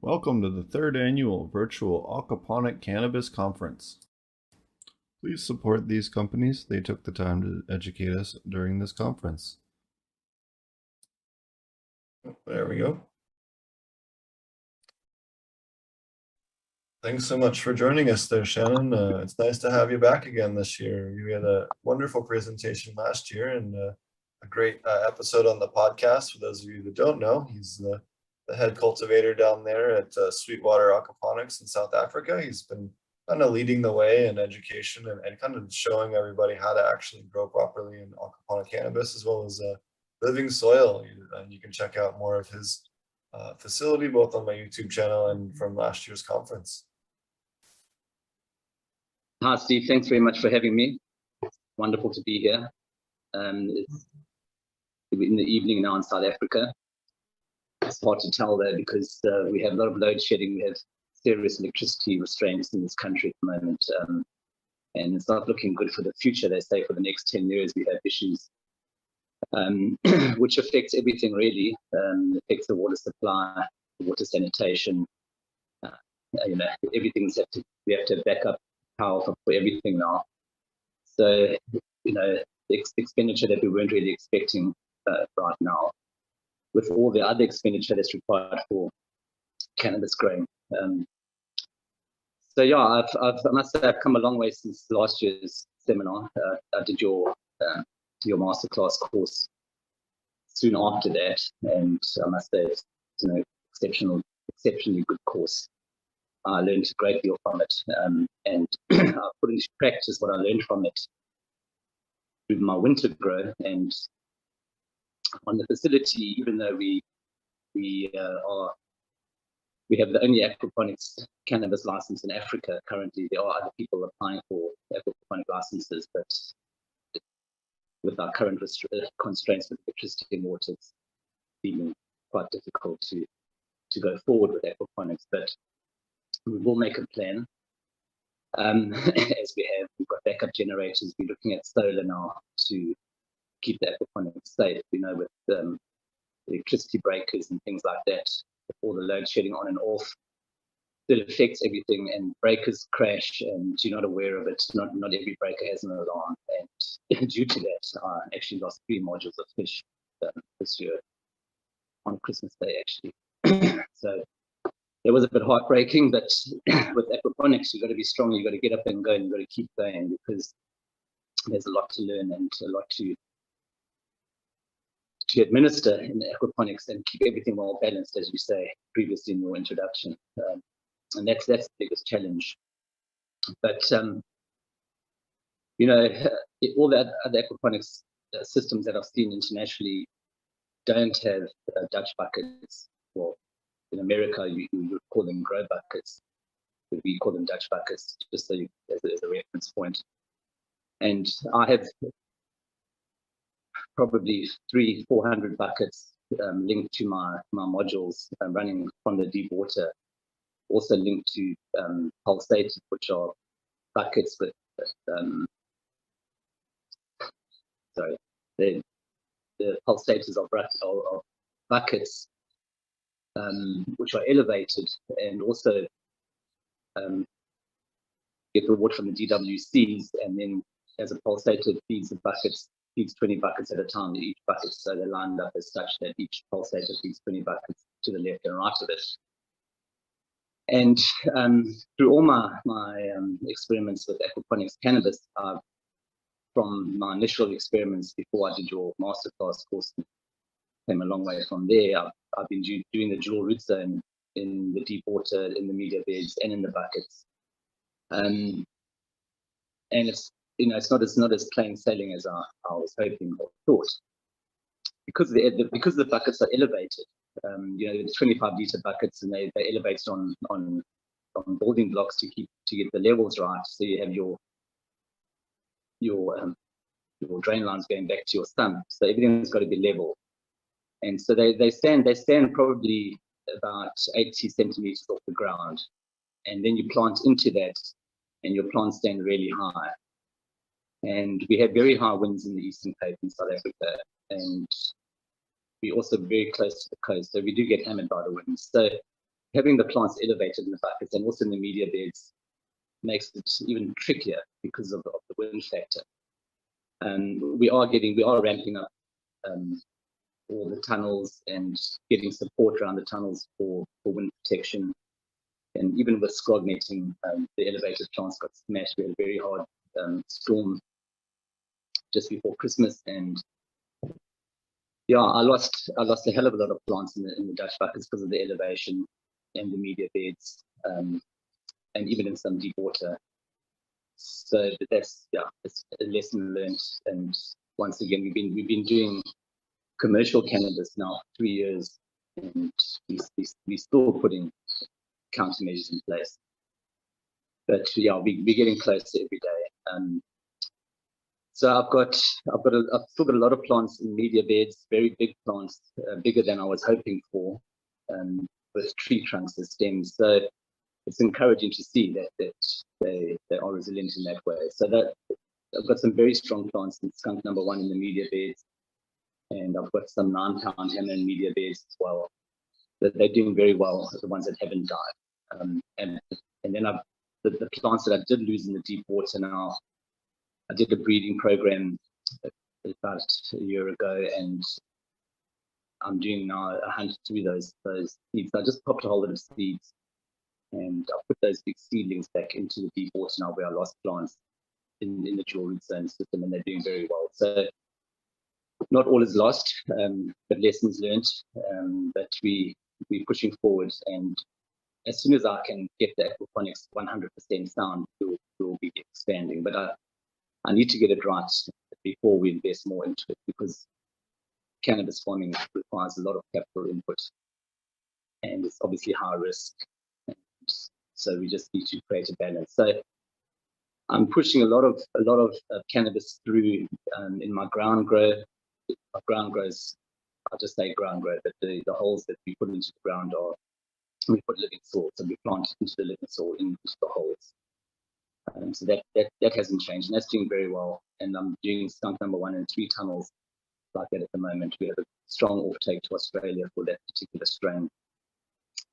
Welcome to the third annual virtual Aquaponic Cannabis Conference. Please support these companies. They took the time to educate us during this conference. There we go. Thanks so much for joining us there, Shannon. It's nice to have you back again this year. You had a wonderful presentation last year and a great episode on the podcast. For those of you that don't know, he's the head cultivator down there at Sweetwater Aquaponics in South Africa. He's been kind of leading the way in education and kind of showing everybody how to actually grow properly in aquaponic cannabis, as well as living soil. You can check out more of his facility both on my YouTube channel and from last year's conference. Hi, Steve. Thanks very much for having me. Wonderful to be here. It's in the evening now in South Africa. It's hard to tell there because we have a lot of load shedding. We have serious electricity restraints in this country at the moment. And it's not looking good for the future. They say for the next 10 years we have issues, which affects everything really. It affects the water supply, the water sanitation. Everything's we have to back up power for everything now. So, the expenditure that we weren't really expecting right now, with all the other expenditure that's required for cannabis growing. So yeah, I must say I've come a long way since last year's seminar. I did your masterclass course soon after that, and I must say it's exceptionally good course. I learned a great deal from it, and I put into practice what I learned from it through my winter grow. And on the facility, even though we have the only aquaponics cannabis license in Africa currently, there are other people applying for aquaponic licenses, but with our current constraints with electricity and water, it's been quite difficult to go forward with aquaponics. But we will make a plan. As we've got backup generators. We're looking at solar now to keep the aquaponics safe. With electricity breakers and things like that, with all the load shedding on and off, it affects everything, and breakers crash and you're not aware of it. Not every breaker has an alarm, and due to that, I actually lost 3 modules of fish this year on Christmas Day, actually. So it was a bit heartbreaking, but with aquaponics, you've got to be strong. You've got to get up and go, and you've got to keep going, because there's a lot to learn and a lot to administer in the aquaponics and keep everything well balanced, as you say previously in your introduction. And that's the biggest challenge. But all the other aquaponics systems that I've seen internationally don't have Dutch buckets. Well, in America, you would call them grow buckets, but we call them Dutch buckets, just so as a reference point. And I have probably 300-400 buckets linked to my modules running from the deep water, also linked to pulsators, which are buckets with the pulsators are buckets which are elevated, and also get the water from the DWCs, and then as a pulsator feeds 20 buckets at a time in each bucket, so they're lined up as such that each pulsator feeds 20 buckets to the left and right of it. And through all my experiments with aquaponics cannabis, from my initial experiments before I did your masterclass course, came a long way from there. I've been doing the dual root zone in the deep water, in the media beds, and in the buckets. And it's it's not as plain sailing as I was hoping or thought, because the buckets are elevated. It's 25-liter buckets, and they're elevated on building blocks to get the levels right. So you have your drain lines going back to your stump. So everything's got to be level. And so they stand probably about 80 centimeters off the ground, and then you plant into that, and your plants stand really high. And we have very high winds in the Eastern Cape in South Africa, and we're also very close to the coast, so we do get hammered by the winds. So having the plants elevated in the buckets and also in the media beds makes it even trickier because of the wind factor. We are ramping up all the tunnels and getting support around the tunnels for wind protection. And even with scrog netting, the elevated plants got smashed. We had a very hard storm just before Christmas, and yeah, I lost a hell of a lot of plants in the Dutch buckets because of the elevation and the media beds, and even in some deep water. So it's a lesson learned. And once again, we've been doing commercial cannabis now for 3 years, and we're still putting countermeasures in place. But yeah, we're getting closer every day. So I've still got a lot of plants in media beds, very big plants, bigger than I was hoping for, with tree trunks as stems. So it's encouraging to see that they are resilient in that way. So that I've got some very strong plants in skunk number 1 in the media beds, and I've got some 9-pound hammer in media beds as well. That they're doing very well, the ones that haven't died. And then the plants that I did lose in the deep water now, I did a breeding program about a year ago, and I'm doing now a hunt through those seeds. I just popped a whole lot of seeds, and I put those big seedlings back into the deep water now where I lost plants in the dual root zone system, and they're doing very well. So not all is lost, but lessons learned. But we're pushing forward, and as soon as I can get the aquaponics 100% sound, we'll be expanding. But I need to get it right before we invest more into it, because cannabis farming requires a lot of capital input, and it's obviously high risk. And so we just need to create a balance. So I'm pushing a lot of cannabis through in my ground grow. My ground grows, I'll just say ground grow, but the holes that we put into the ground we put living soil, so we plant into the living soil into the holes. So that hasn't changed, and that's doing very well. And I'm doing skunk number 1 and 3 tunnels like that at the moment. We have a strong offtake to Australia for that particular strain,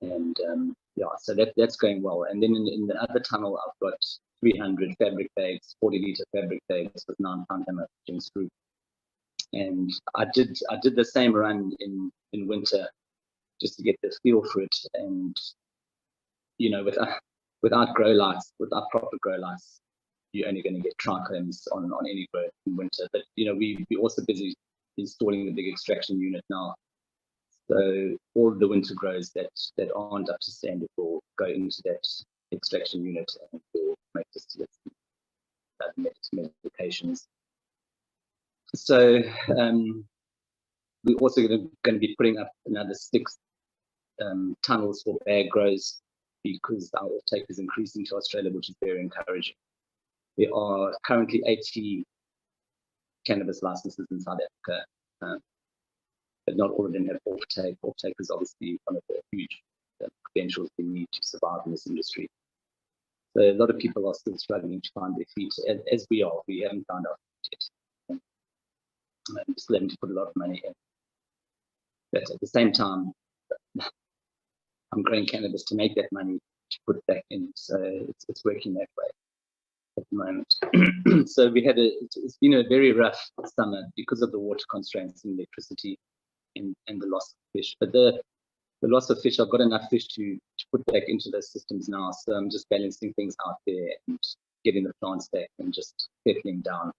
and yeah, so that's going well. And then in the other tunnel, I've got 300 fabric bags, 40-litre fabric bags with 9-pound hammer things through. And I did the same run in winter just to get the feel for it, and without grow lights, without proper grow lights, you're only going to get trichomes on any grow in winter. But we're also busy installing the big extraction unit now. So all of the winter grows that aren't up to standard will go into that extraction unit, and will make distillates, medications. So we're also going to be putting up another 6 tunnels for bag grows, because our offtake is increasing to Australia, which is very encouraging. There are currently 80 cannabis licenses in South Africa, but not all of them have offtake. Offtake is obviously one of the huge credentials we need to survive in this industry. So a lot of people are still struggling to find their feet, as we are. We haven't found our feet yet. And still having to put a lot of money in. But at the same time, I'm growing cannabis to make that money to put back in. So it's working that way at the moment. So it's been a very rough summer because of the water constraints and electricity and the loss of fish. But the loss of fish, I've got enough fish to put back into those systems now. So I'm just balancing things out there and getting the plants back and just settling down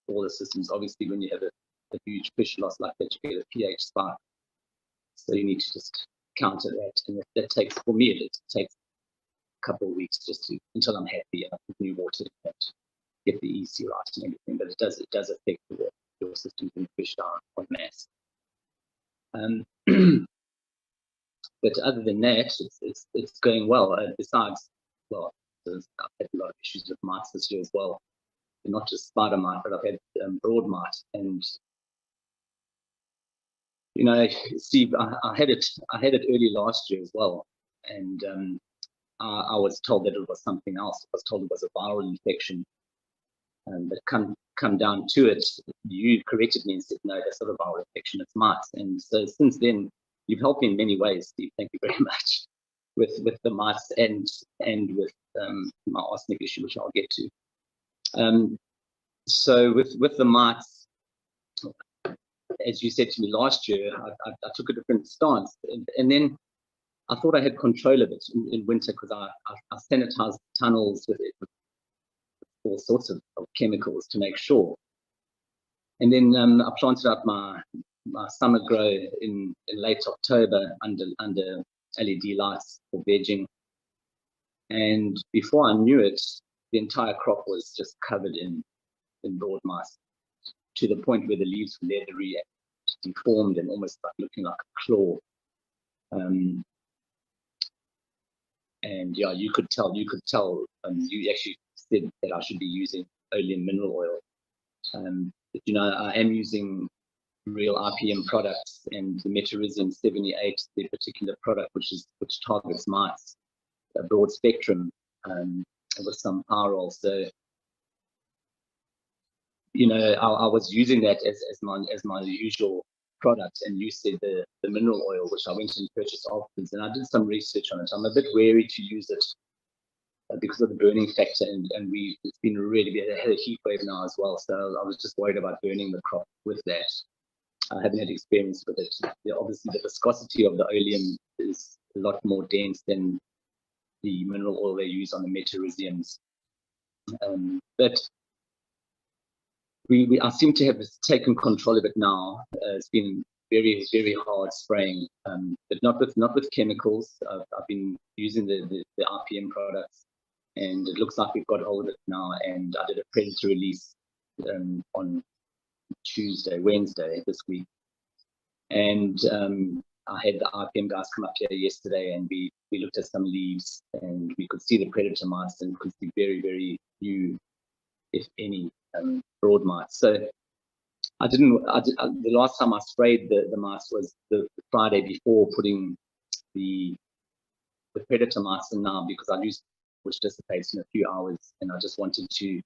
all the systems. Obviously, when you have a huge fish loss like that, you get a pH spike. So you need to just counter that, and that takes, for me, it takes a couple of weeks just until I'm happy and I put new water in it, get the EC right and everything. But it does affect your system when fish down en masse. But other than that, it's going well. Besides, well, I've had a lot of issues with mites this year as well. And not just spider mite, but I've had broad mite. And Steve, I had it early last year as well, and I was told that it was something else. I was told it was a viral infection, but come down to it, you corrected me and said, no, that's not a viral infection, it's mites. And so since then, you've helped me in many ways, Steve. Thank you very much. with the mice and with my arsenic issue, which I'll get to. So with the mites, as you said to me last year, I took a different stance, and then I thought I had control of it in winter because I sanitized tunnels with all sorts of chemicals to make sure. And then I planted out my summer grow in late October under LED lights for vegging. And before I knew it, the entire crop was just covered in broad mice, to the point where the leaves were leathery, deformed, and almost like looking like a claw. And yeah, you could tell. You actually said that I should be using oleum mineral oil. But you know, I am using real RPM products, and the Metarhizium 78, the particular product which targets mites, a broad spectrum, with some pyrrole. So, you know, I was using that as my usual product, and you said the mineral oil, which I went and purchased afterwards, and I did some research on it. I'm a bit wary to use it because of the burning factor, and it's been really bad. I had a heat wave now as well, so I was just worried about burning the crop with that. I haven't had experience with it. Obviously, the viscosity of the oleum is a lot more dense than the mineral oil they use on the Metarhiziums. But I seem to have taken control of it now. It's been very, very hard spraying, but not with chemicals. I've been using the RPM products, and it looks like we've got hold of it now. And I did a predator release on Wednesday this week, and I had the RPM guys come up here yesterday, and we looked at some leaves, and we could see the predator mites, and could see very, very few, if any, broad mites. So the last time I sprayed the mice was the Friday before putting the predator mice in now, because I used, which dissipates in a few hours, and I just wanted to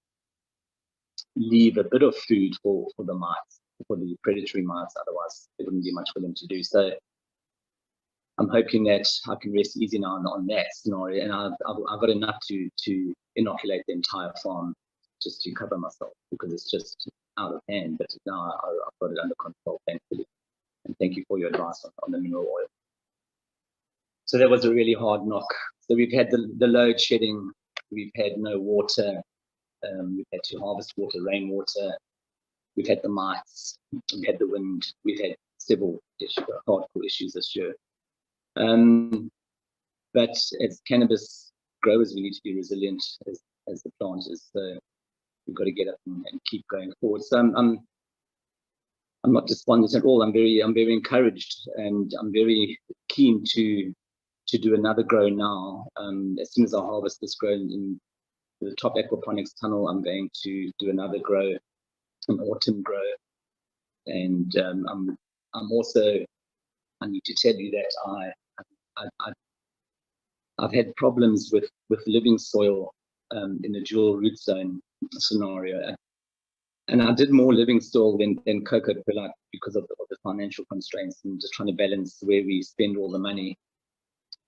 leave a bit of food for the mice, for the predatory mice, otherwise there wouldn't be much for them to do. So I'm hoping that I can rest easy now on that scenario, and I've got enough to inoculate the entire farm just to cover myself, because it's just out of hand. But now I've got it under control, thankfully. And thank you for your advice on the mineral oil. So that was a really hard knock. So we've had the load shedding, we've had no water, we've had to harvest water, rainwater, we've had the mites, we've had the wind, we've had several hardcore issues this year. But as cannabis growers, we need to be resilient as the planters. So we've got to get up and keep going forward. So I'm not despondent at all. I'm very encouraged, and I'm very keen to do another grow now. As soon as I harvest this grow in the top aquaponics tunnel, I'm going to do another grow, an autumn grow. And I'm also, I need to tell you that I've had problems with living soil in the dual root zone scenario, and I did more living soil than cocoa perlite because of the financial constraints, and just trying to balance where we spend all the money.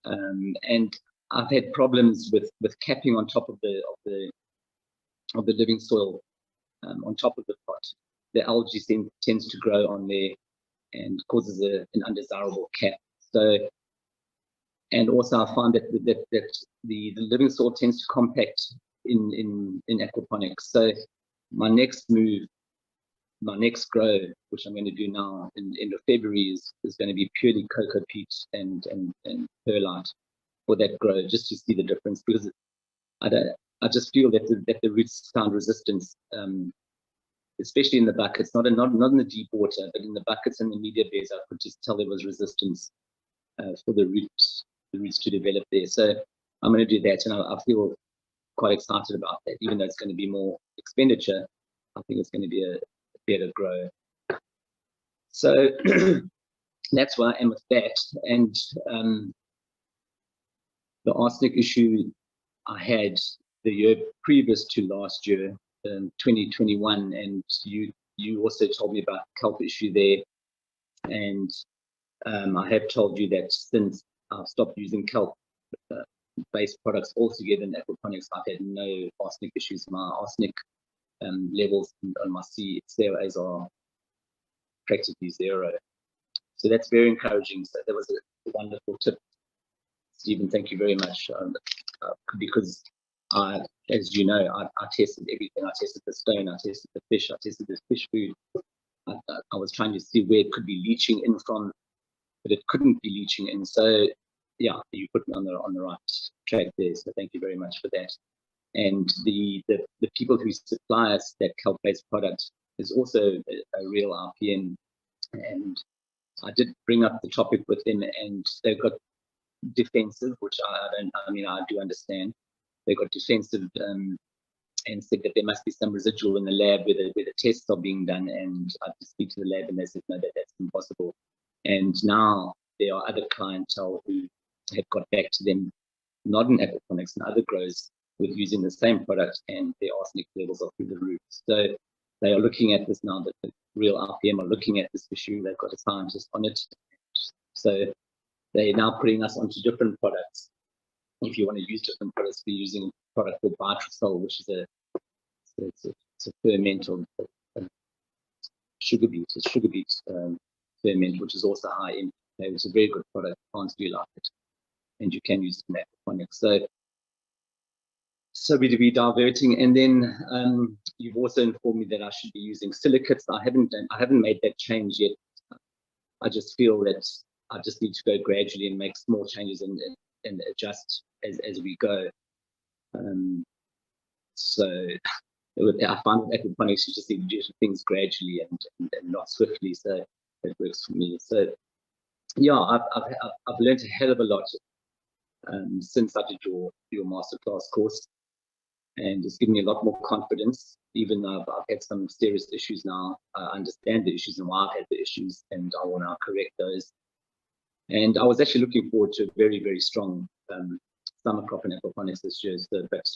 And I've had problems with capping on top of the living soil, on top of the pot. The algae tends to grow on there and causes an undesirable cap. So, and also I find that the living soil tends to compact in aquaponics. So my next move, my next grow, which I'm going to do now in end of February, is going to be purely cocoa peat and perlite for that grow, just to see the difference, because I just feel that the roots found resistance, especially in the buckets, not in the deep water, but in the buckets and the media beds. I could just tell there was resistance for the roots to develop there. So I'm going to do that, and I feel quite excited about that. Even though it's going to be more expenditure, I think it's going to be a better grow. So that's where I am with that. And the arsenic issue I had the year previous to last year, 2021, and you also told me about kelp issue there, and I have told you that since I've stopped using kelp, based products altogether in aquaponics. I've had no arsenic issues. My arsenic levels on my COAs are practically zero. So that's very encouraging. So that was a wonderful tip, Stephen. Thank you very much. Because as you know, I tested everything. I tested the stone, I tested the fish, I tested the fish food. I was trying to see where it could be leaching in from, but it couldn't be leaching in. So yeah, you put me on the right track there. So thank you very much for that. And the people who supply us that kelp-based product is also a real RPM. And I did bring up the topic with them, and they've got defensive, which I do understand. They got defensive and said that there must be some residual in the lab where the tests are being done. And I had to speak to the lab, and they said no, that's impossible. And now there are other clientele who have got back to them, not in aquaponics and other grows, with using the same product, and their arsenic levels are through the roof. So they are looking at this now. That the real RPM are looking at this issue. They've got a scientist on it. So they're now putting us onto different products. If you want to use different products, we're using a product called Bitrasol, which is a ferment of sugar beet. It's sugar beet ferment, which is also high in. It's a very good product. Plants do like it, and you can use it in aquaponics. So we'd be diverting, and then you've also informed me that I should be using silicates. I haven't made that change yet. I just feel that I just need to go gradually and make small changes and adjust as we go. So I find with aquaponics you just need to do things gradually and not swiftly. So it works for me. So yeah, I've learned a hell of a lot since I did your masterclass course. And it's given me a lot more confidence, even though I've had some serious issues now. I understand the issues and why I've had the issues, and I will now correct those. And I was actually looking forward to a very, very strong summer crop in aquaponics this year. So, but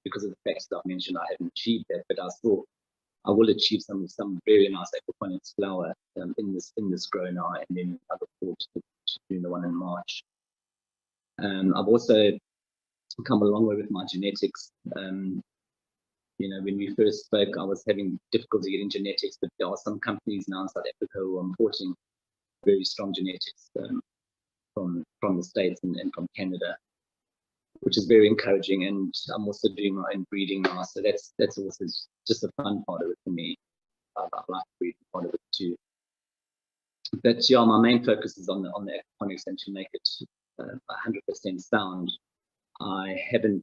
because of the facts that I've mentioned, I haven't achieved that. But I will achieve some very nice aquaponics flower in this grow now, and then I look forward to doing the one in March. I've also come a long way with my genetics. You know, when we first spoke, I was having difficulty getting genetics, but there are some companies now in South Africa who are importing very strong genetics from the States and from Canada, which is very encouraging. And I'm also doing my own breeding now, so that's also just a fun part of it for me. I like the breeding part of it too. But yeah, my main focus is on the aquaponics and to make it 100% sound. I haven't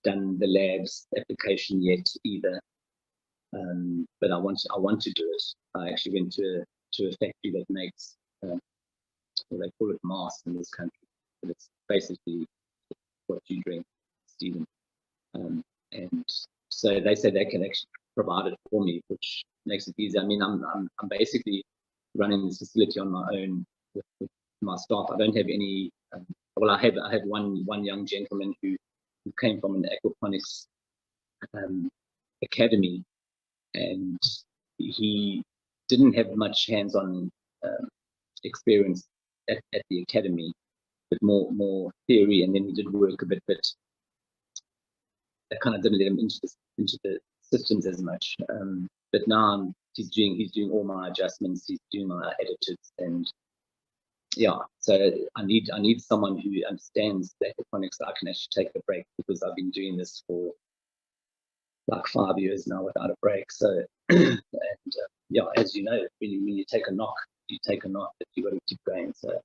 done the labs application yet either, but I want to do it. I actually went to a factory that makes well, they call it mass in this country, but it's basically what you drink, Stephen. And so they say they can actually provide it for me, which makes it easy. I mean, I'm basically running this facility on my own with my staff. I don't have any. Well, I have one young gentleman who came from an aquaponics academy, and he didn't have much hands-on experience at the academy, but more theory, and then he did work a bit, but that kind of didn't let him into the systems as much. But now he's doing all my adjustments, he's doing my editors, and yeah, so I need someone who understands the aquaponics that I can actually take a break, because I've been doing this for like 5 years now without a break. So and yeah, as you know, when you take a knock, but you got to keep going. So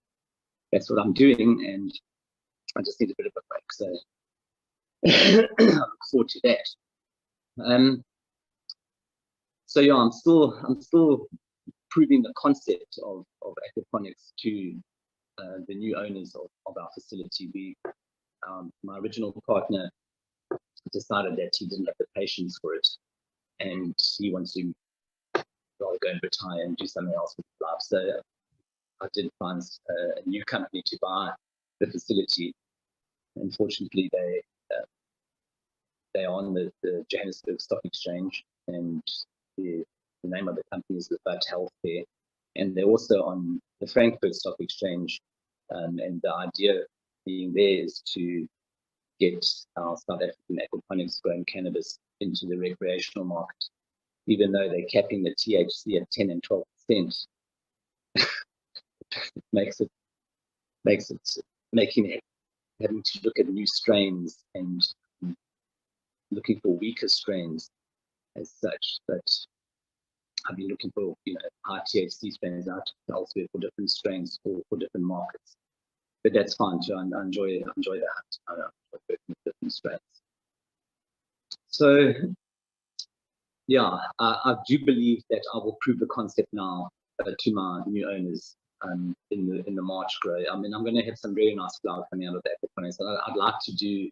that's what I'm doing, and I just need a bit of a break. So I look forward to that. So yeah, I'm still proving the concept of aquaponics to the new owners of our facility. My original partner decided that he didn't have the patience for it, and he wants to rather go and retire and do something else with his life. So I did find a new company to buy the facility. Unfortunately, they are on the Johannesburg Stock Exchange, and the name of the company is Lefat Healthcare, and they're also on the Frankfurt Stock Exchange. And the idea being there is to get our South African aquaponics grown cannabis into the recreational market, even though they're capping the THC at 10 and 12%. Makes it having to look at new strains and looking for weaker strains as such. But I've been looking for high THC strains out elsewhere for different strains for different markets. But that's fine too. I enjoy that. I enjoy working with different strains. So yeah, I do believe that I will prove the concept now to my new owners in the March grow. I mean, I'm going to have some very nice flowers coming out of the aquaponics. I'd like to do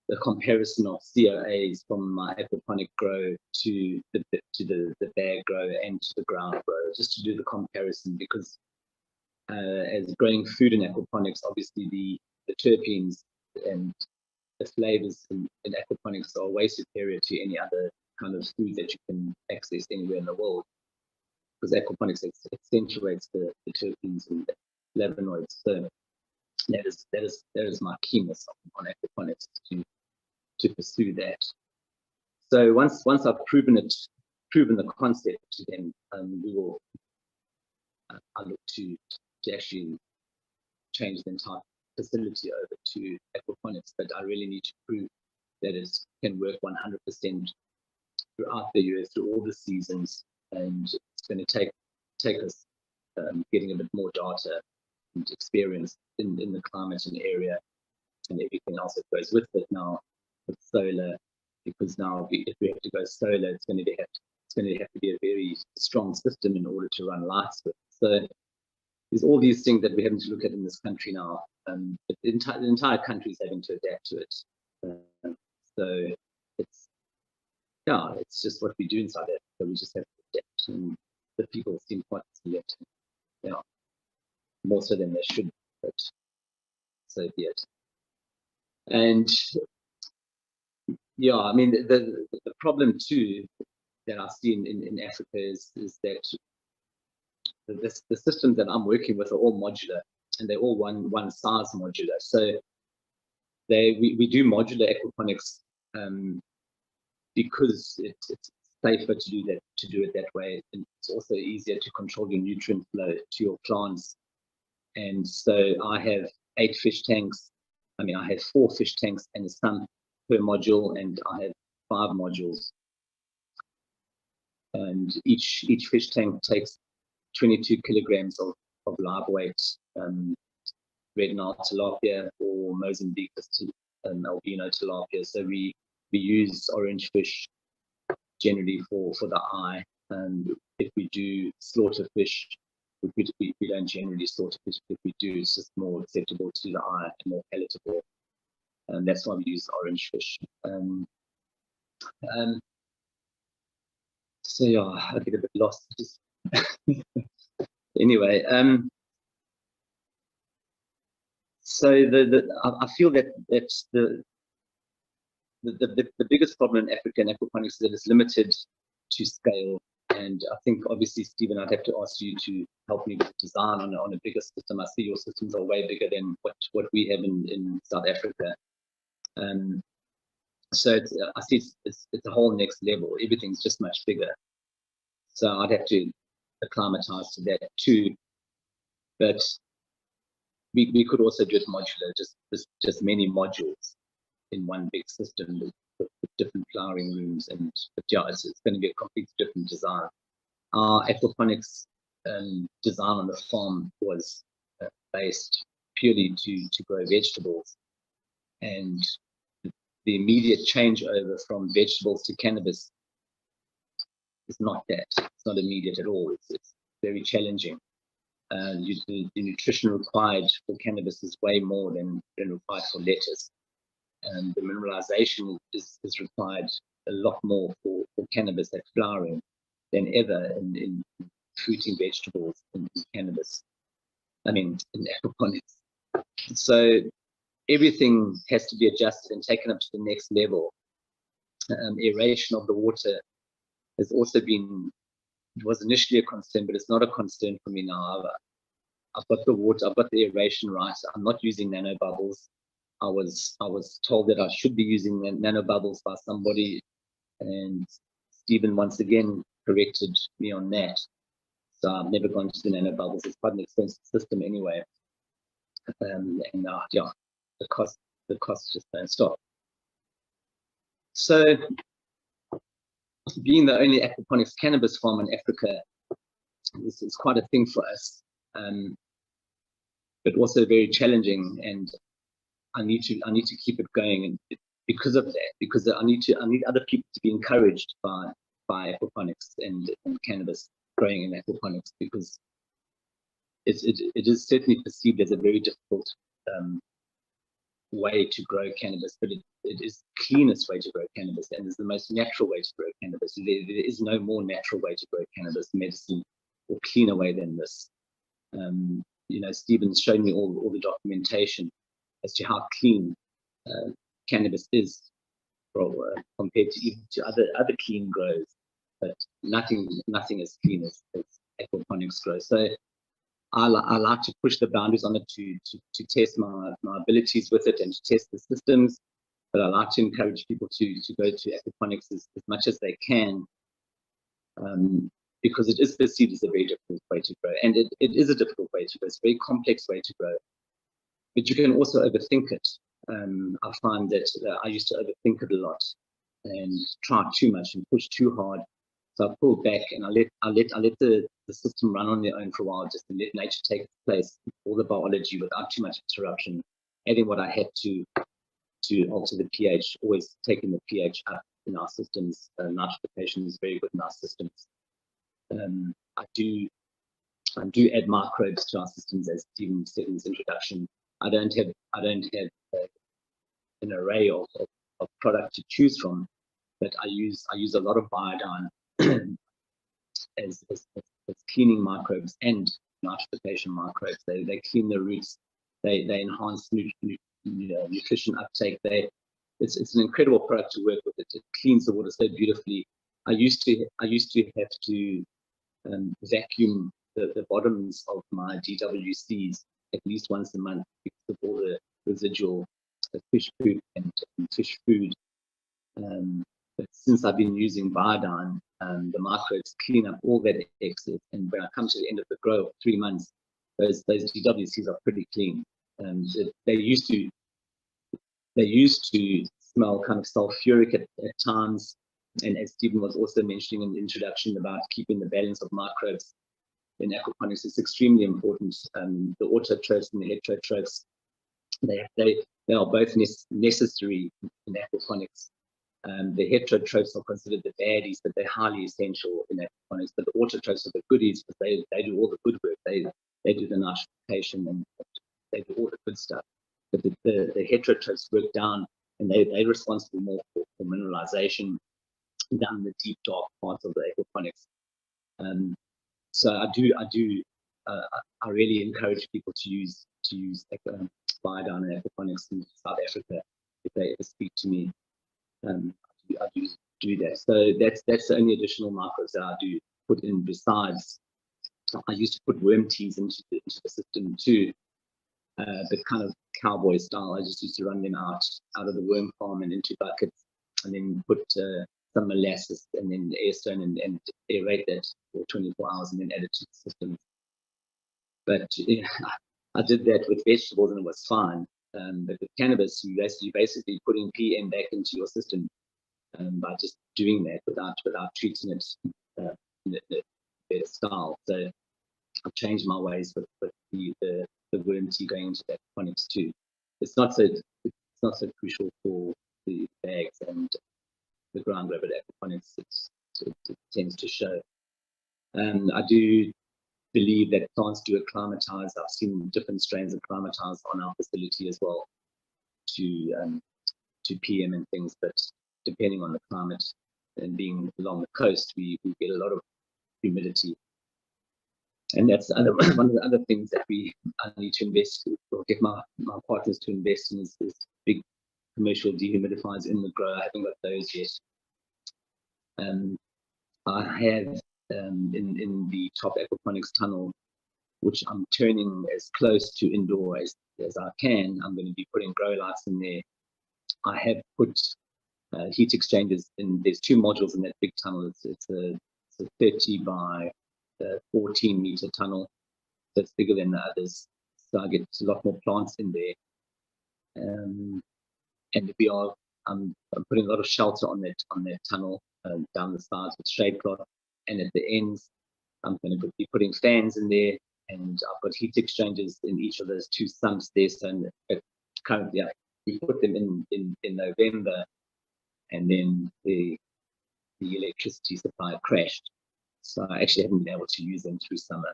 the comparison of COAs from my aquaponic grow to the bag grow and to the ground grow, just to do the comparison, because as growing food in aquaponics, obviously the terpenes and the flavors in aquaponics are way superior to any other kind of food that you can access anywhere in the world, because aquaponics accentuates the terpenes and the flavonoids. So that is my keenness on aquaponics to pursue that. So once I've proven the concept, then we will I look to actually change the entire facility over to aquaponics. But I really need to prove that it can work 100% throughout the year, through all the seasons, and it's going to take us getting a bit more data and experience in the climate and area and everything else that goes with it now with solar, because now if we have to go solar, it's going to have to be a very strong system in order to run lights with. So there's all these things that we're having to look at in this country now, but the entire country is having to adapt to it. So it's just what we do in South Africa. We just have to adapt, and the people seem quite resilient, more so than they should, but so be it. And I mean, the problem too that I see in Africa is that the systems that I'm working with are all modular, and they're all one size modular. So we do modular aquaponics because it's safer to do it that way, and it's also easier to control your nutrient flow to your plants. And so I have 8 fish tanks. I mean, I have 4 fish tanks and a sump per module, and I have 5 modules. And each fish tank takes 22 kilograms of live weight red Nile tilapia or Mozambique's albino tilapia. So we use orange fish generally for the eye. If we do slaughter fish, we don't generally slaughter fish. If we do, it's just more acceptable to the eye and more palatable. And that's why we use orange fish. So yeah, I get a bit lost. Anyway, so I feel that that's the biggest problem in African aquaponics is that it's limited to scale. And I think obviously, Stephen, I'd have to ask you to help me with design on a bigger system. I see your systems are way bigger than what we have in South Africa. So I see it's a whole next level. Everything's just much bigger. So I'd have to acclimatize to that too. But we could also do it modular, just many modules in one big system with different flowering rooms, and it's going to be a completely different design. Our aquaponics design on the farm was based purely to grow vegetables, and the immediate changeover from vegetables to cannabis is not that. It's not immediate at all. It's very challenging. The nutrition required for cannabis is way more than required for lettuce. And the mineralization is required a lot more for cannabis at flowering than ever in fruiting vegetables in cannabis. I mean, in aquaponics. So everything has to be adjusted and taken up to the next level. Aeration of the water has also been, it was initially a concern, but it's not a concern for me now. I've got the water, I've got the aeration right. I'm not using nano bubbles. I was told that I should be using nano bubbles by somebody, and Stephen once again corrected me on that. So I've never gone to the nano bubbles. It's quite an expensive system anyway, and yeah, the cost just don't stop. So, being the only aquaponics cannabis farm in Africa, this is quite a thing for us, but also very challenging. And I need to keep it going, and because of that, because I need other people to be encouraged by aquaponics and cannabis growing in aquaponics, because it is certainly perceived as a very difficult way to grow cannabis, but it is the cleanest way to grow cannabis, and is the most natural way to grow cannabis. There is no more natural way to grow cannabis medicine or cleaner way than this. You know, Stephen's shown me all the documentation as to how clean cannabis is compared to even to other clean grows, but nothing as clean as aquaponics grows. So I like to push the boundaries on it to test my abilities with it and to test the systems. But I like to encourage people to go to aquaponics as much as they can, because it is perceived as a very difficult way to grow. And it is a difficult way to grow. It's a very complex way to grow. But you can also overthink it. I find that I used to overthink it a lot and try too much and push too hard. So I pulled back and I let the system run on their own for a while, just to let nature take its place, all the biology without too much interruption, adding what I had to alter the pH, always taking the pH up in our systems. Nitrification is very good in our systems. I do add microbes to our systems, as Stephen said in his introduction. I don't have an array of product to choose from, but I use a lot of iodine as cleaning microbes and nitrification microbes. They clean the roots. They enhance nutrition uptake. It's an incredible product to work with. It cleans the water so beautifully. I used to have to vacuum the bottoms of my DWCs at least once a month because of all the residual fish poop and fish food. But since I've been using Biodine, the microbes clean up all that excess, and when I come to the end of the grow of 3 months, those DWCs are pretty clean. They used to smell kind of sulfuric at times, and as Stephen was also mentioning in the introduction about keeping the balance of microbes in aquaponics is extremely important. The autotrophs and the heterotrophs, they are both necessary in aquaponics. The heterotrophs are considered the baddies, but they're highly essential in aquaponics. But the autotrophs are the goodies, because they do all the good work. They do the nitrification and they do all the good stuff. But the heterotrophs work down, and they're responsible more for mineralization down the deep dark parts of the aquaponics. So I really encourage people to use Biodine and aquaponics in South Africa if they ever speak to me. I do that. So that's the only additional microbes that I do put in. Besides, I used to put worm teas into the system too, but kind of cowboy style. I just used to run them out of the worm farm and into buckets, and then put some molasses and then the airstone and aerate that for 24 hours and then add it to the system. But I did that with vegetables and it was fine. But with cannabis, you basically putting PM back into your system by just doing that without treating it in the better style. So I've changed my ways with the worm tea going into that aquaponics too. It's not so crucial for the bags and the ground grow, but aquaponics it tends to show. I do believe that plants do acclimatize. I've seen different strains acclimatize on our facility as well to PM and things, but depending on the climate and being along the coast, we get a lot of humidity. And that's one of the other things that I need to invest or get my partners to invest in is big commercial dehumidifiers in the grow. I haven't got those yet. I have in the top aquaponics tunnel which I'm turning as close to indoor as I can. I'm going to be putting grow lights in there. I have put heat exchangers in. There's 2 modules in that big tunnel. It's a 30 by 14 meter tunnel. So it's bigger than the others. So I get a lot more plants in there. And I'm putting a lot of shelter on that tunnel down the sides with shade cloth, and at the ends I'm going to be putting fans in there, and I've got heat exchangers in each of those 2 sumps there. So currently we put them in November, and then the electricity supply crashed, so I actually haven't been able to use them through summer,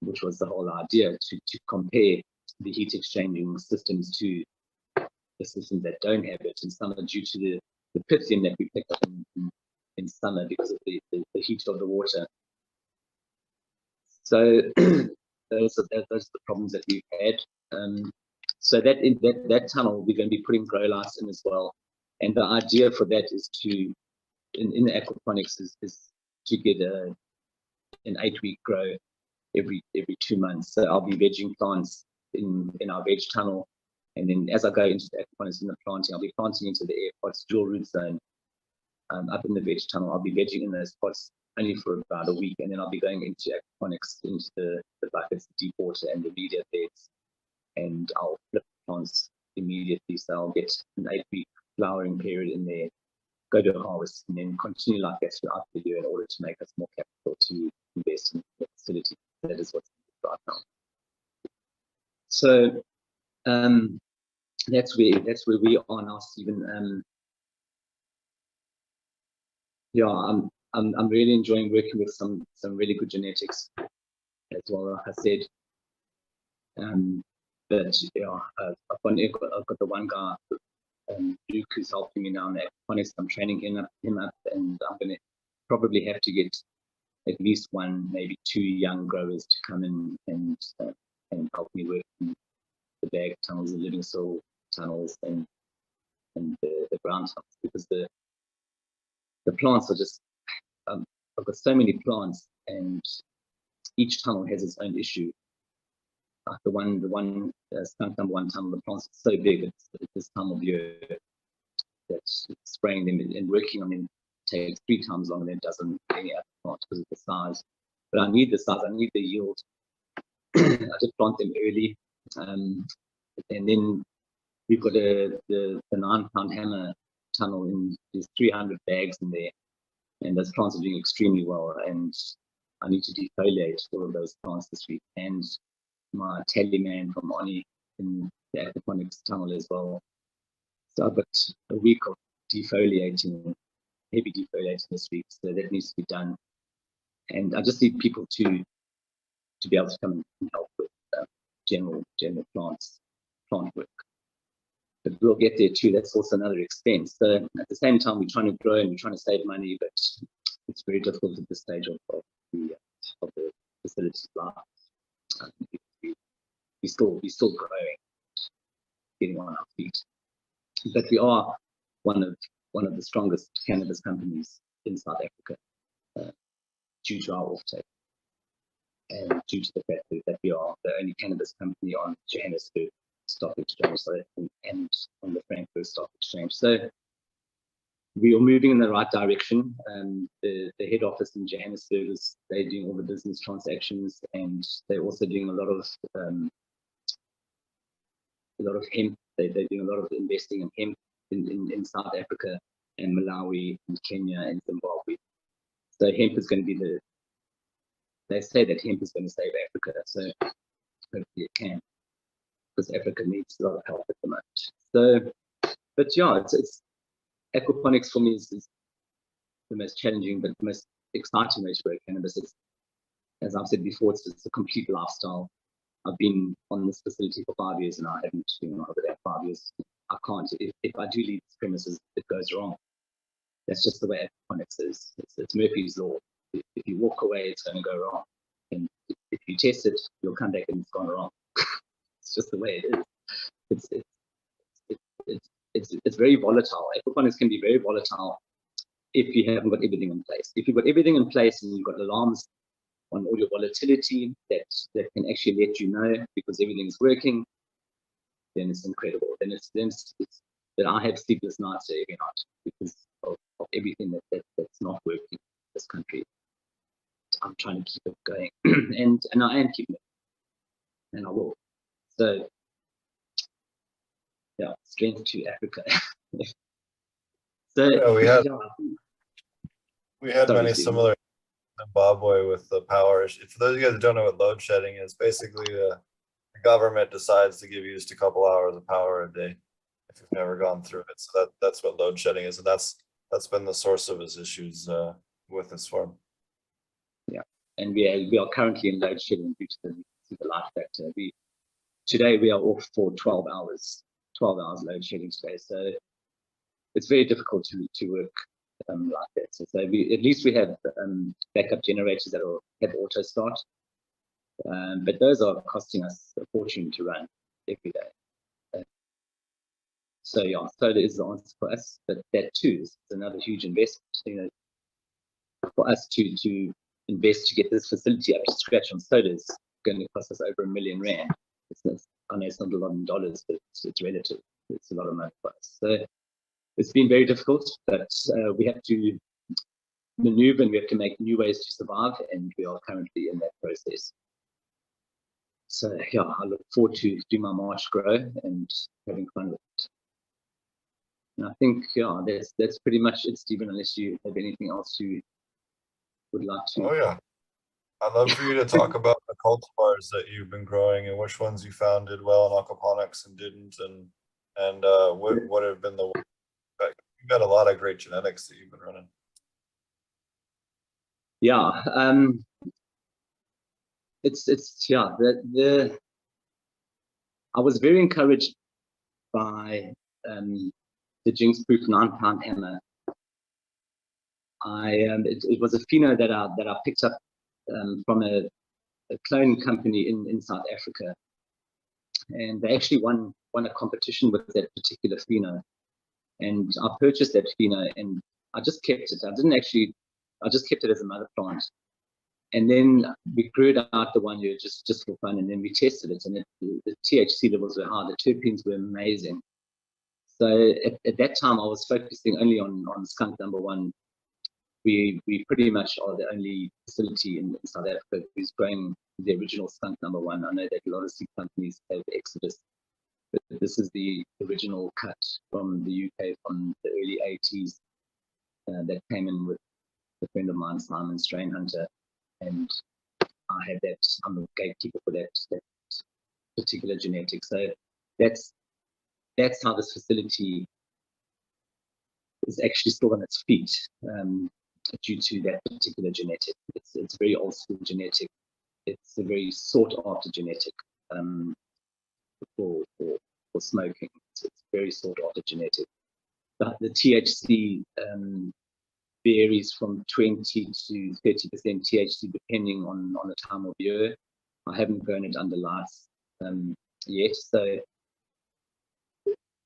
which was the whole idea, to compare the heat exchanging systems to the systems that don't have it. And some are due to the pythium that we pick up in summer because of the heat of the water. So those are the problems that we've had. So that tunnel, we're going to be putting grow lights in as well. And the idea for that is to, in aquaponics, is to get an 8-week grow every 2 months. So I'll be vegging plants in our veg tunnel. And then as I go into the aquaponics in the planting, I'll be planting into the air pots, dual root zone, up in the veg tunnel. I'll be vegging in those pots only for about a week, and then I'll be going into aquaponics, into the buckets, the deep water and the media beds, and I'll flip plants immediately. So I'll get an 8-week flowering period in there, go to harvest, and then continue like that throughout the year in order to make us more capital to invest in the facility. That is what's right now. So that's where we are now, Stephen. Yeah, I'm really enjoying working with some really good genetics as well, like I said. But yeah, I've got the one guy, Luke, who's helping me now in aquaponics. I'm training him up, and I'm going to probably have to get at least 1, maybe 2 young growers to come in and help me work in the bag tunnels, the living soil tunnels, and the ground tunnels, because the plants are just, I've got so many plants, and each tunnel has its own issue. Like the one skunk number 1 tunnel, the plants are so big, it's this time of year that spraying them and working on them takes 3 times longer than it does on any other plant because of the size. But I need the size, I need the yield. I just plant them early, and then we've got the 9-pound hammer tunnel, and there's 300 bags in there, and those plants are doing extremely well, and I need to defoliate all of those plants this week, and my tallyman from Oni in the aquaponics tunnel as well. So I've got a week of defoliating, heavy defoliating this week, so that needs to be done. And I just need people to be able to come and help with general plant work. But we'll get there too. That's also another expense. So at the same time, we're trying to grow and we're trying to save money, but it's very difficult at this stage of the facility's life. We're still growing, getting on our feet. But we are one of the strongest cannabis companies in South Africa, due to our offtake, and due to the fact that we are the only cannabis company on Johannesburg Stock Exchange, and on the Frankfurt Stock Exchange. So we are moving in the right direction. The head office in Johannesburg they're doing all the business transactions, and they're also doing a lot of hemp. They're doing a lot of investing in hemp in South Africa and Malawi and Kenya and Zimbabwe. So hemp is going to be they say that hemp is going to save Africa. So hopefully it can, because Africa needs a lot of help at the moment. So, but yeah, it's aquaponics for me is the most challenging but the most exciting way to grow cannabis. As I've said before, it's a complete lifestyle. I've been on this facility for 5 years and I haven't been on over that 5 years. I can't. If I do leave this premises, it goes wrong. That's just the way aquaponics is. It's Murphy's law. If you walk away, it's going to go wrong. And if you test it, you'll come back and it's gone wrong. It's just the way it is. It's very volatile. Aquaponics can be very volatile if you haven't got everything in place. If you've got everything in place and you've got alarms audio volatility that can actually let you know because everything's working, then it's incredible. Then it's that I have sleepless nights every night because of everything that's not working in this country. I'm trying to keep it going, and I am keeping it, and I will. So yeah, strength to Africa. So Yeah, we had sorry, many Stephen. similar in Zimbabwe with the power issue. For those of you guys who don't know what load shedding is, basically the government decides to give you just a couple hours of power a day if you've never gone through it. So that's what load shedding is, and that's been the source of his issues with this farm. Yeah, and we are currently in load shedding due to the light factor. Today we are off for 12 hours load shedding today. So it's very difficult to work like that. So at least we have backup generators that will have auto start, but those are costing us a fortune to run every day. So yeah, solar is the answer for us, but that too is another huge investment. You know, for us to invest to get this facility up to scratch on solar is going to cost us over R1 million. I know it's not a lot in dollars, but it's relative. It's a lot of money for us. So it's been very difficult, but we have to maneuver and we have to make new ways to survive, and we are currently in that process. So yeah, I look forward to doing my March grow and having fun with it. And I think yeah, that's pretty much it, Stephen. Unless you have anything else you would like to. Oh yeah, I'd love for you to talk about the cultivars that you've been growing and which ones you found did well in aquaponics and didn't, and what have been the. You've got a lot of great genetics that you've been running. Yeah, it's yeah I was very encouraged by the Jinx Proof 9-pound hammer. It was a pheno that I picked up from a clone company in South Africa, and they actually won a competition with that particular pheno. And I purchased that pheno and I just kept it. I just kept it as a mother plant. And then we grew it out the 1 year just for fun, and then we tested it, and the THC levels were high, the terpenes were amazing. So at that time, I was focusing only on skunk number one. We pretty much are the only facility in South Africa who's growing the original skunk number one. I know that a lot of seed companies have Exodus, but this is the original cut from the UK from the early 80s that came in with a friend of mine, Simon Strain Hunter, and I had that. I'm a gatekeeper for that particular genetic. So that's how this facility is actually still on its feet due to that particular genetic. It's very old school genetic. It's a very sought after genetic for smoking. It's very sought after genetic. The THC varies from 20 to 30% THC depending on the time of year. I haven't grown it under lights yet, so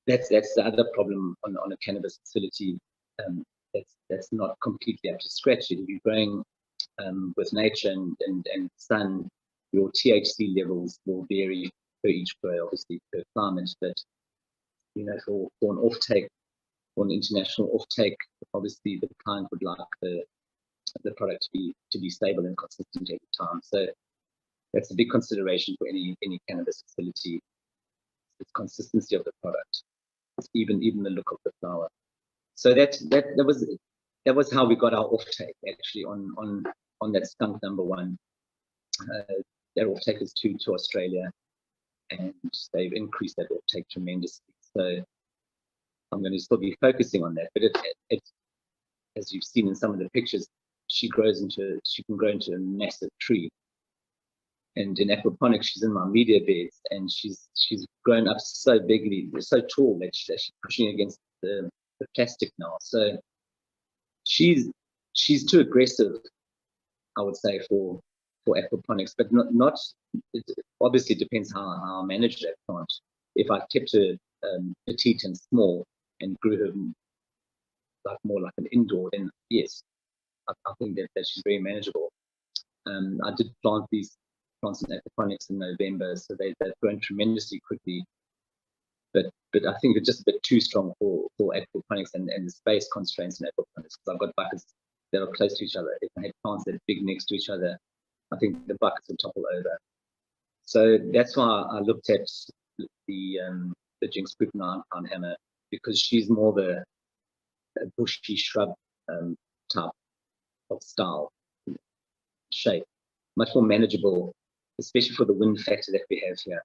that's the other problem on a cannabis facility. That's not completely up to scratch. If you're growing with nature and sun, your THC levels will vary per each grow, obviously per climate. But you know, for an offtake, for an international offtake, obviously the client would like the product to be stable and consistent every time. So that's a big consideration for any cannabis facility. It's consistency of the product, even the look of the flower. So that was how we got our offtake actually on that skunk number one. Their offtake is to Australia, and they've increased that offtake tremendously. So I'm going to still be focusing on that, but it as you've seen in some of the pictures, she can grow into a massive tree. And in aquaponics, she's in my media beds, and she's grown up so bigly, so tall that she's actually pushing against the plastic now. So she's too aggressive, I would say, for aquaponics, but not it obviously depends how I manage that plant. If I kept her petite and small and grew her more like an indoor, then yes, I think that she's very manageable. I did plant these plants in aquaponics in November, so they've grown tremendously quickly. But I think it's just a bit too strong for aquaponics and the space constraints in aquaponics, because I've got buckets that are close to each other. If I had plants that are big next to each other, I think the buckets would topple over. So that's why I looked at the Jinx Group 9-pound hammer, because she's more the bushy shrub type of style shape, much more manageable, especially for the wind factor that we have here.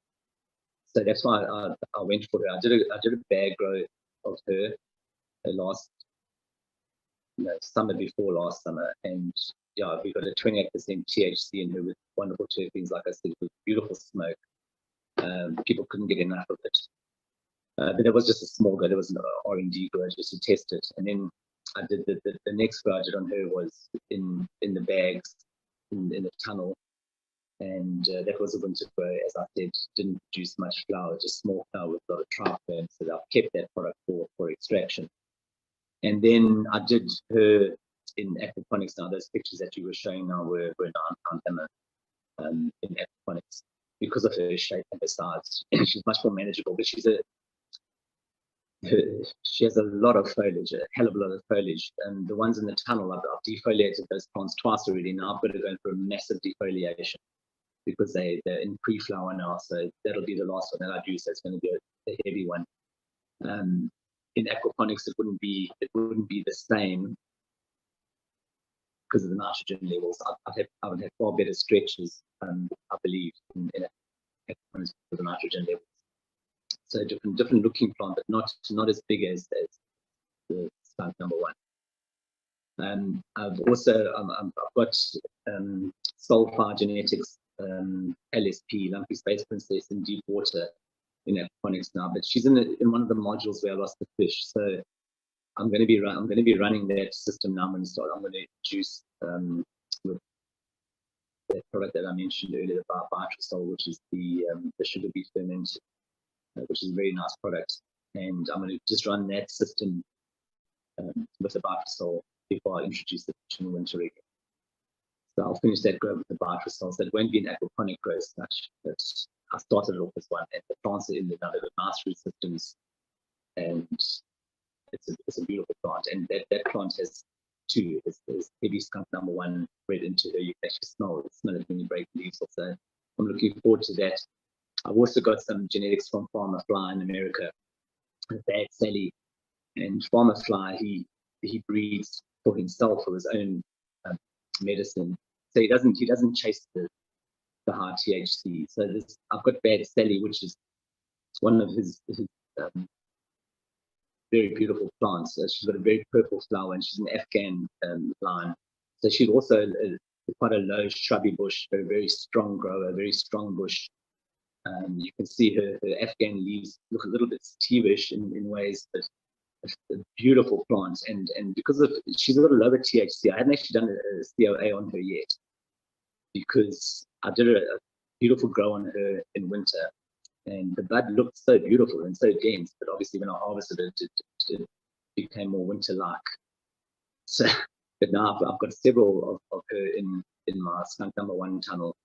So that's why I went for her. I did a bag grow of her last summer before last summer, and yeah, we got a 28% THC in her with wonderful terpenes, like I said, with beautiful smoke. People couldn't get enough of it. But it was just a small grow. There was an R&D grow just to test it, and then I did the next grow I did on her was in the bags in the tunnel. And that was a winter grow, as I said, didn't produce much flower, just small flower with a lot of trichomes. So I've kept that product for extraction. And then I did her in aquaponics. Now those pictures that you were showing now were 9-pound hammer in aquaponics, because of her shape and her size. She's much more manageable, but she has a lot of foliage, a hell of a lot of foliage. And the ones in the tunnel, I've defoliated those plants twice already. Now I've got to go for a massive defoliation, because they're in pre-flower now, so that'll be the last one that I do. So it's going to be a heavy one. In aquaponics, it wouldn't be the same because of the nitrogen levels. I would have far better stretches, I believe, in aquaponics for the nitrogen levels. So different looking plant, but not as big as the skunk number one. I've also I've got Sulfur Genetics LSP, Lumpy Space Princess, in deep water in aquaponics now, but she's in one of the modules where I lost the fish. So I'm going to be running that system now. I'm going to introduce with that product that I mentioned earlier, the Vitrasol, which is the sugar beet ferment, which is a very nice product. And I'm going to just run that system with the Vitrasol before I introduce the fish in winter again. So I'll finish that grow with the Vitrasol. So it won't be an aquaponic grow as such, but I started off with one, and the plants are in the nice root systems, and it's a beautiful plant. And that plant has two. There's heavy skunk number one bred into her. You can actually smell it when you break the leaves off. So I'm looking forward to that. I've also got some genetics from Farmer Fly in America, Bad Sally. And Farmer Fly, he breeds for himself, for his own medicine. So he doesn't chase the high THC. So I've got Bad Sally, which is one of his very beautiful plants. She's got a very purple flower, and she's an Afghan line. So she's also quite a low shrubby bush, but a very strong grower, very strong bush. You can see her Afghan leaves look a little bit skeevish in ways, but a beautiful plant. And because she's got a lower THC, I hadn't actually done a COA on her yet, because I did a beautiful grow on her in winter, and the bud looked so beautiful and so dense. But obviously, when I harvested it became more winter-like. So, but now I've got several of her in my skunk number one tunnel,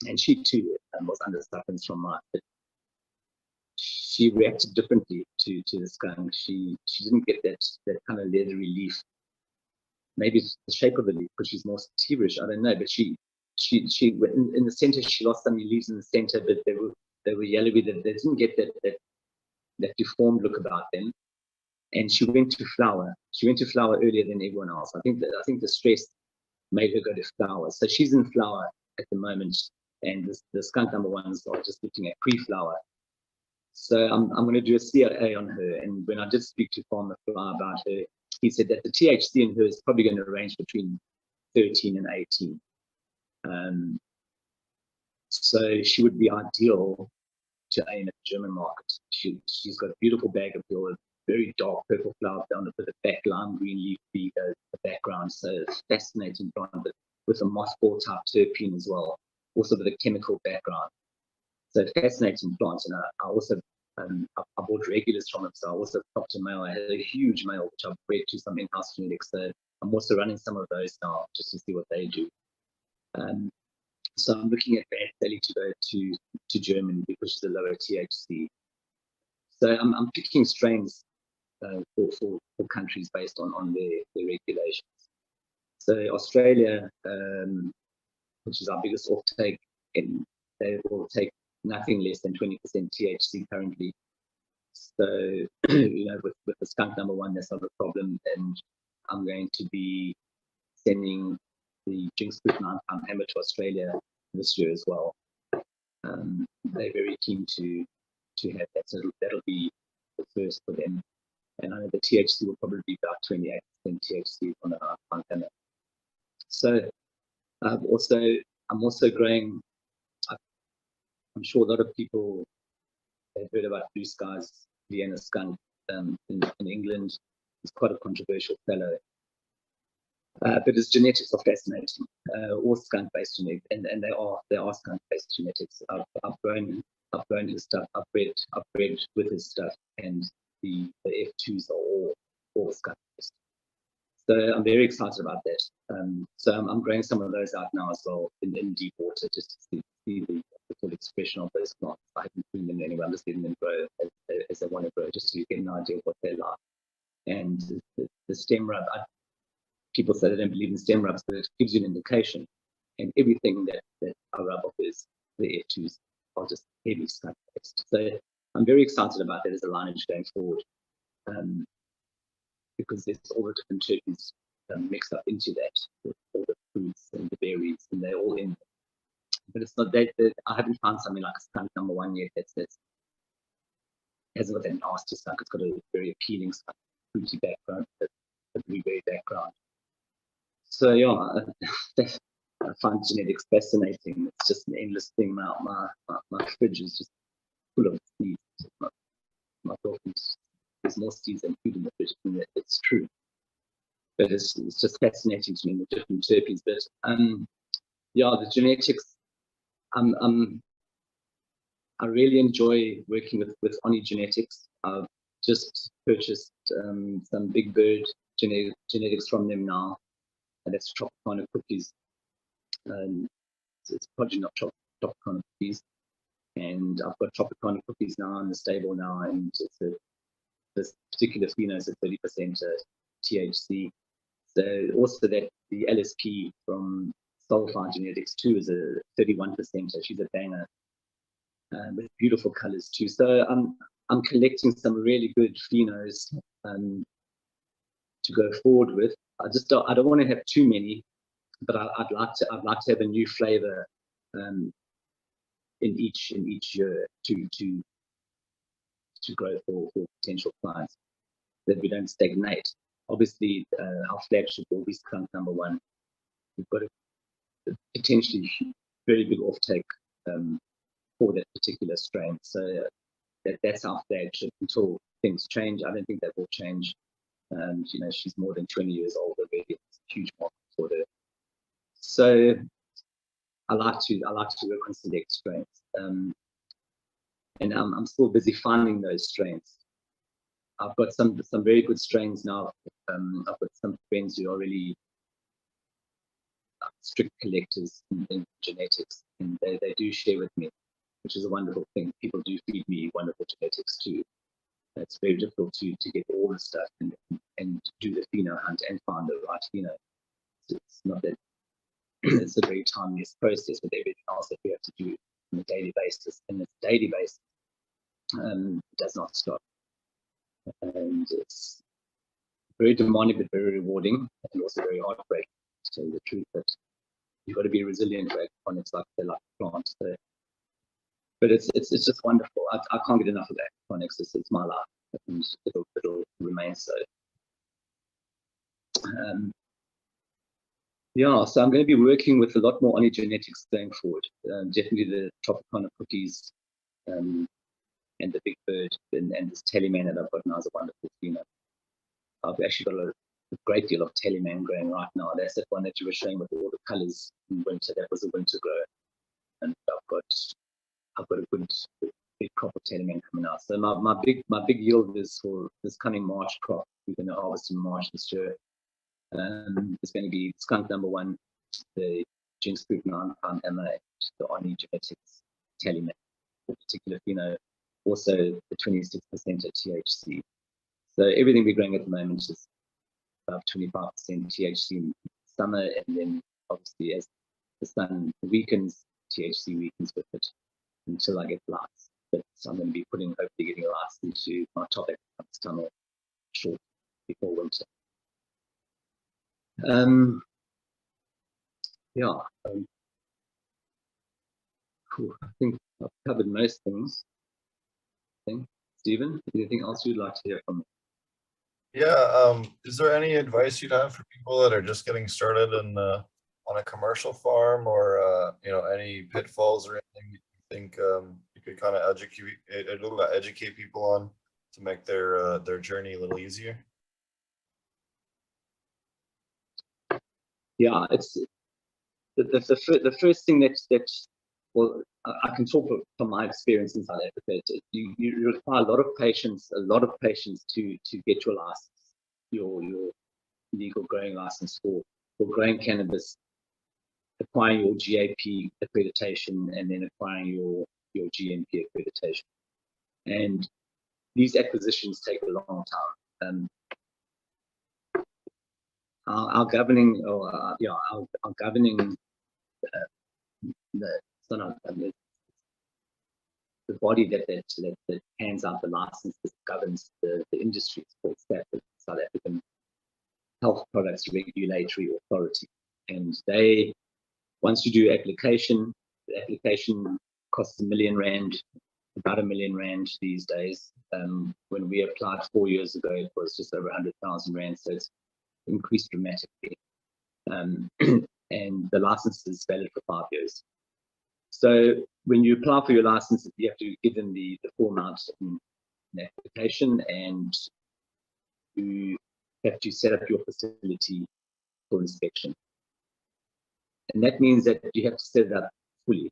and she too was under suffering from mine. But she reacted differently to the skunk. She didn't get that kind of leathery leaf. Maybe it's the shape of the leaf, because she's more sativarish. I don't know, but she in the center, she lost some leaves in the center, but they were yellowy. They didn't get that deformed look about them. And she went to flower. She went to flower earlier than everyone else. I think the stress made her go to flower. So she's in flower at the moment, and the skunk number ones are just looking at pre-flower. So I'm going to do a COA on her. And when I did speak to Farmer Fly about her, he said that the THC in her is probably going to range between 13 and 18. So she would be ideal to aim at the German market. She's got a beautiful bag of appeal, very dark purple flower down with a back lime green leaf the background. So fascinating plant, but with a mothball type terpene as well, also with a chemical background. So fascinating plants. And I also I bought regulars from him. So I also popped a male. I had a huge male which I've bred to some in-house genetics. So I'm also running some of those now just to see what they do. So I'm looking at Bailey to go to Germany because it's a lower THC. So I'm picking strains for countries based on their regulations. So Australia, which is our biggest offtake, they will take nothing less than 20% THC currently. So, with the skunk number one, that's not a problem. And I'm going to be sending the Jinx Fruit 9-pound hammer to Australia this year as well. They're very keen to have that. So that'll be the first for them. And I know the THC will probably be about 28% THC on a 9-pound hammer. So I'm also growing. I'm sure a lot of people have heard about Blue Sky's Vienna skunk in England. It's quite a controversial fellow. But his genetics are fascinating. All skunk-based genetics, and they are skunk-based genetics. I've grown his stuff. I've bred with his stuff, and the F2s are all skunk-based. So I'm very excited about that. So I'm growing some of those out now as well in deep water, just to see the full expression of those plants. I haven't seen them anywhere. I'm just letting them grow as they want to grow, just to get an idea of what they're like. And the stem rub, people say they don't believe in stem rubs, but it gives you an indication. And everything that I rub off is the F2s are just heavy skunk-based. So I'm very excited about that as a lineage going forward. Because there's all the different terpenes mixed up into that, with all the fruits and the berries, and they're all in. But it's not that I haven't found something like a skunk number one yet that's hasn't got that nasty skunk. It's got a very appealing skunk, fruity background, a blueberry background. So yeah, I find genetics fascinating. It's just an endless thing. My fridge is just full of seeds. My girlfriend's there's more seeds than food in the fridge, and it's true. But it's just fascinating to me, the different terpenes. But the genetics, I really enjoy working with Oni Genetics. I've just purchased some Big Bird genetics from them now, and that's Tropicana cookies. It's probably not Tropicana cookies, and I've got Tropicana cookies now in the stable now, and this particular pheno is at 30% THC. So also that the LSP from Soulfire Genetics too is a 31%. So she's a banger with beautiful colors too. So I'm collecting some really good phenos to go forward with. I don't want to have too many, but I'd like to have a new flavor in each year to grow for potential clients, that we don't stagnate. Obviously, our flagship will be skunk number one. We've got a potentially very big offtake for that particular strain. So that's our flagship until things change. I don't think that will change. She's more than 20 years old already. It's a huge market for her. So I like to work on select strains. And I'm still busy finding those strains. I've got some very good strains now. I've got some friends who are really strict collectors in genetics, and they do share with me, which is a wonderful thing. People do feed me wonderful genetics too. It's very difficult to get all the stuff and do the pheno hunt and find the right pheno. It's not that it's a very timeless process with everything else that we have to do on a daily basis, and it's daily basis. It does not stop, and it's very demanding but very rewarding, and also very heartbreaking, to tell you the truth. But you've got to be resilient to aquaponics, like they're like plants. So, but it's just wonderful. I can't get enough of aquaponics. It's my life, and it'll remain so. So I'm going to be working with a lot more Oni genetics going forward. Definitely the Tropicana cookies, and the Big Bird, and this Teleman that I've got now is a wonderful pheno. I've actually got a great deal of Teleman growing right now. That's that one that you were showing with all the colors in winter. That was a winter grow, and I've got a good big crop of Teleman coming out. So my big yield is for this coming March crop. We're going to harvest in March this year. It's going to be skunk number one, the Jinx Group 9' MA, the Oni Genetics Tally for particular pheno, also the 26% of THC. So everything we're growing at the moment is about 25% THC in summer, and then obviously as the sun weakens, THC weakens with it until I get lights. But I'm going to be hopefully getting lights into my topic this tunnel short before winter. Cool. I think I've covered most things. Stephen, anything else you'd like to hear from me? Yeah, is there any advice you'd have for people that are just getting started in on a commercial farm, or any pitfalls or anything you think you could kind of educate people on to make their journey a little easier? Yeah, it's the first thing that well, I can talk from my experience in South Africa. You require a lot of patience to get your license, your legal growing license for growing cannabis, acquiring your GAP accreditation, and then acquiring your GMP accreditation. And these acquisitions take a long time. Our governing, the body that hands out the license that governs the industry is called SAP, South African Health Products Regulatory Authority. And once you do application, the application costs R1 million, about R1 million these days. When we applied 4 years ago, it was just over 100,000 rand, so it's increased dramatically. And the license is valid for 5 years. So when you apply for your license, you have to give them the form out in the application, and you have to set up your facility for inspection. And that means that you have to set it up fully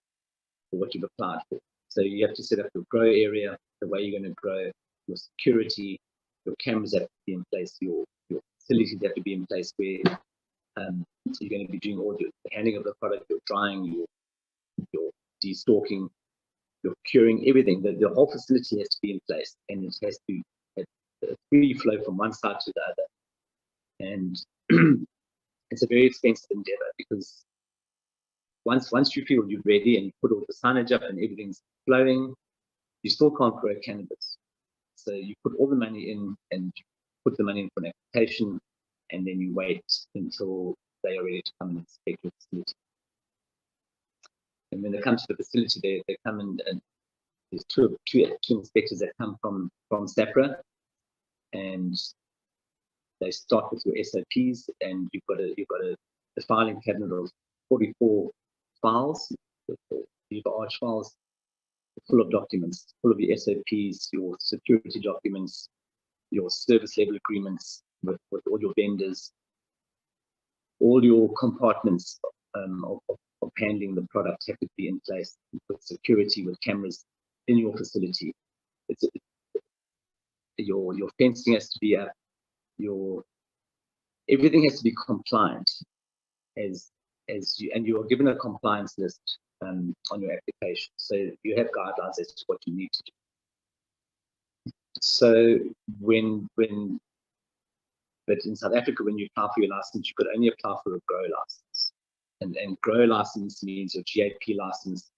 for what you've applied for. So you have to set up your grow area, the way you're going to grow, your security, your cameras have to be in place, your facilities have to be in place where you're going to be doing all the handling of the product, your drying, your de-stalking, your curing, everything. The whole facility has to be in place, and it has to have a free flow from one side to the other. And it's a very expensive endeavor, because once you feel you're ready and you put all the signage up and everything's flowing, you still can't grow cannabis. So you put all the money in, and you put the money in for an application, and then you wait until they are ready to come and inspect your facility. And when they come to the facility, they come in, and there's two inspectors that come from SAPRA, and they start with your SOPs, and you've got a filing cabinet of 44 files, large files, full of documents, full of your SOPs, your security documents, your service level agreements with all your vendors, all your compartments of handling the product have to be in place with security, with cameras in your facility. Your fencing has to be up. Everything has to be compliant and you are given a compliance list on your application. So you have guidelines as to what you need to do. So but in South Africa, when you apply for your license, you could only apply for a grow license. And grow license means your GAP license,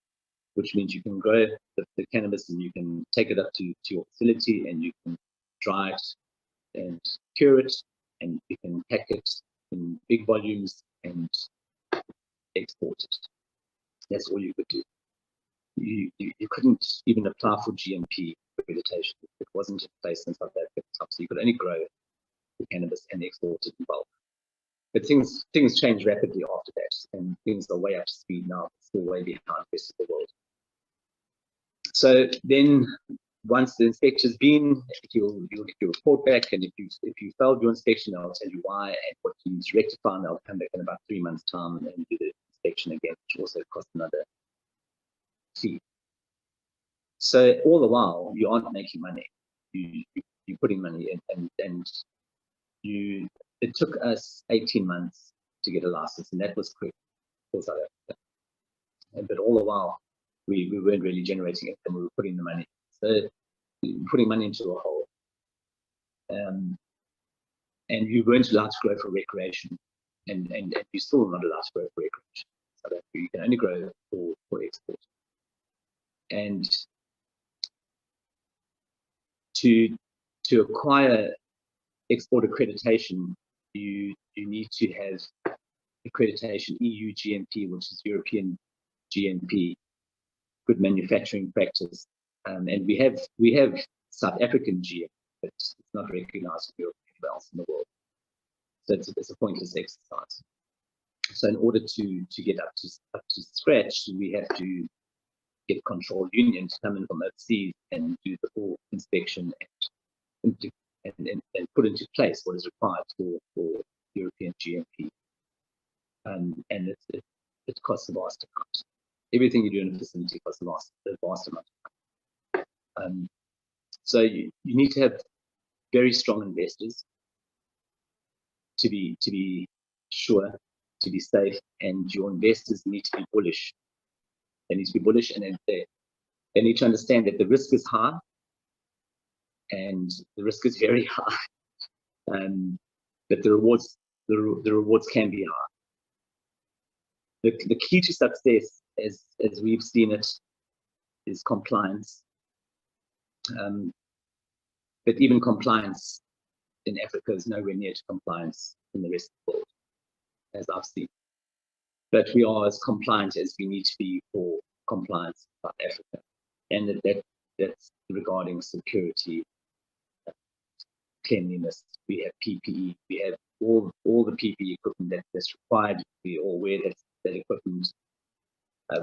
which means you can grow the cannabis and you can take it up to your facility, and you can dry it and cure it, and you can pack it in big volumes and export it. That's all you could do. You couldn't even apply for GMP accreditation. It wasn't in place in South Africa, so you could only grow the cannabis and export it in bulk. But things change rapidly after that, and things are way up to speed now, still way behind the rest of the world. So then, once the inspection's been, you'll get your report back, and if you failed your inspection, they'll tell you why and what you need to rectify, and they'll come back in about 3 months' time and do the inspection again, which also costs another fee. So all the while, you aren't making money. You're putting money in, and it took us 18 months to get a license, and that was quick. South Africa. But all the while, we weren't really generating it, and we were putting the money. So putting money into a hole. And you weren't allowed to grow for recreation, and you're still not allowed to grow for recreation. So you can only grow for export. And to acquire export accreditation, you need to have accreditation, EU GMP, which is European GMP, good manufacturing practice. And we have South African GMP, but it's not recognized in Europe anywhere else in the world. So it's a pointless exercise. So in order to get up to scratch, we have to get control union to come in from overseas and do the full inspection and put into place what is required for European GMP. And it costs a vast amount. Everything you do in a facility costs a vast amount of money. So you need to have very strong investors to be sure, to be safe, and your investors need to be bullish. They need to be bullish, and they need to understand that the risk is high, and the risk is very high, but the rewards can be high. The key to success, as we've seen it, is compliance. But even compliance in Africa is nowhere near to compliance in the rest of the world, as I've seen. But we are as compliant as we need to be for compliance in South Africa. And that's regarding security, cleanliness. We have PPE, we have all the PPE equipment that's required. We all wear that equipment.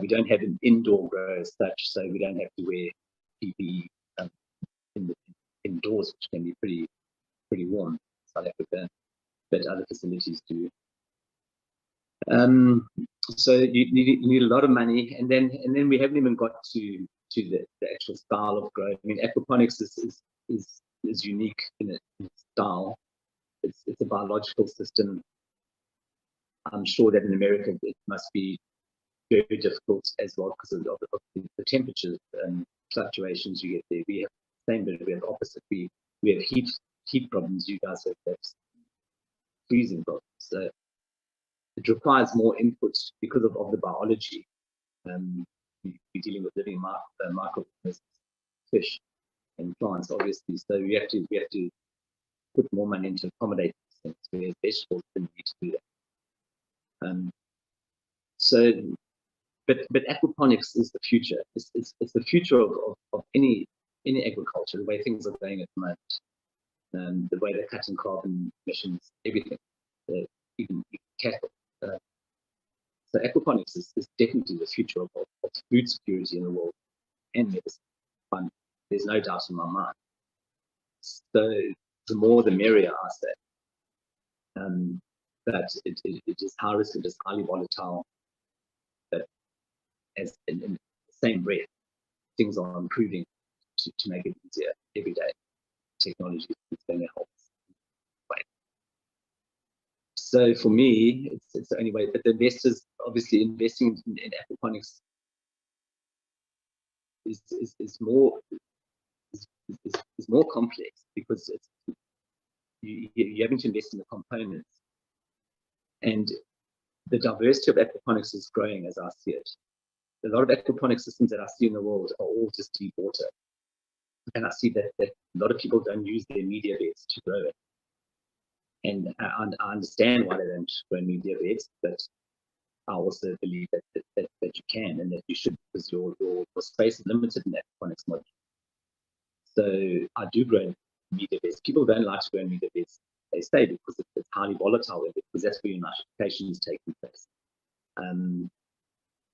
We don't have an indoor grow as such, so we don't have to wear PPE indoors, which can be pretty warm in South Africa, but other facilities do. So you need a lot of money, and then we haven't even got to the actual style of growing. I mean, aquaponics is unique in its style. It's a biological system. I'm sure that in America it must be very difficult as well because of the temperature fluctuations you get there. We have the same, but we have opposite. We have heat problems. You guys have freezing problems. So it requires more input because of the biology. We're dealing with living microorganisms, fish and plants, obviously. So we have to put more money into accommodate these things. Whereas vegetables didn't need to do that. But aquaponics is the future. It's the future of any agriculture. The way things are going at the moment, the way they're cutting carbon emissions, everything, even cattle. So aquaponics is definitely the future of food security in the world and medicine. There's no doubt in my mind. So the more the merrier, I say. But it is high risk, it is highly volatile. But as in the same breath, things are improving to make it easier every day. Technology is going to help us. Right. So for me, it's the only way. But the investors, obviously, investing in aquaponics is more complex because you're having to invest in the components, and the diversity of aquaponics is growing as I see it. A lot of aquaponic systems that I see in the world are all just deep water, and I see that a lot of people don't use their media beds to grow it. And I understand why they don't grow media beds, but I also believe that you can and that you should, because your space is limited in aquaponics module. So I do grow media beds. People don't like to grow media beds, they say, because it's highly volatile, because that's where your nitrification is taking place.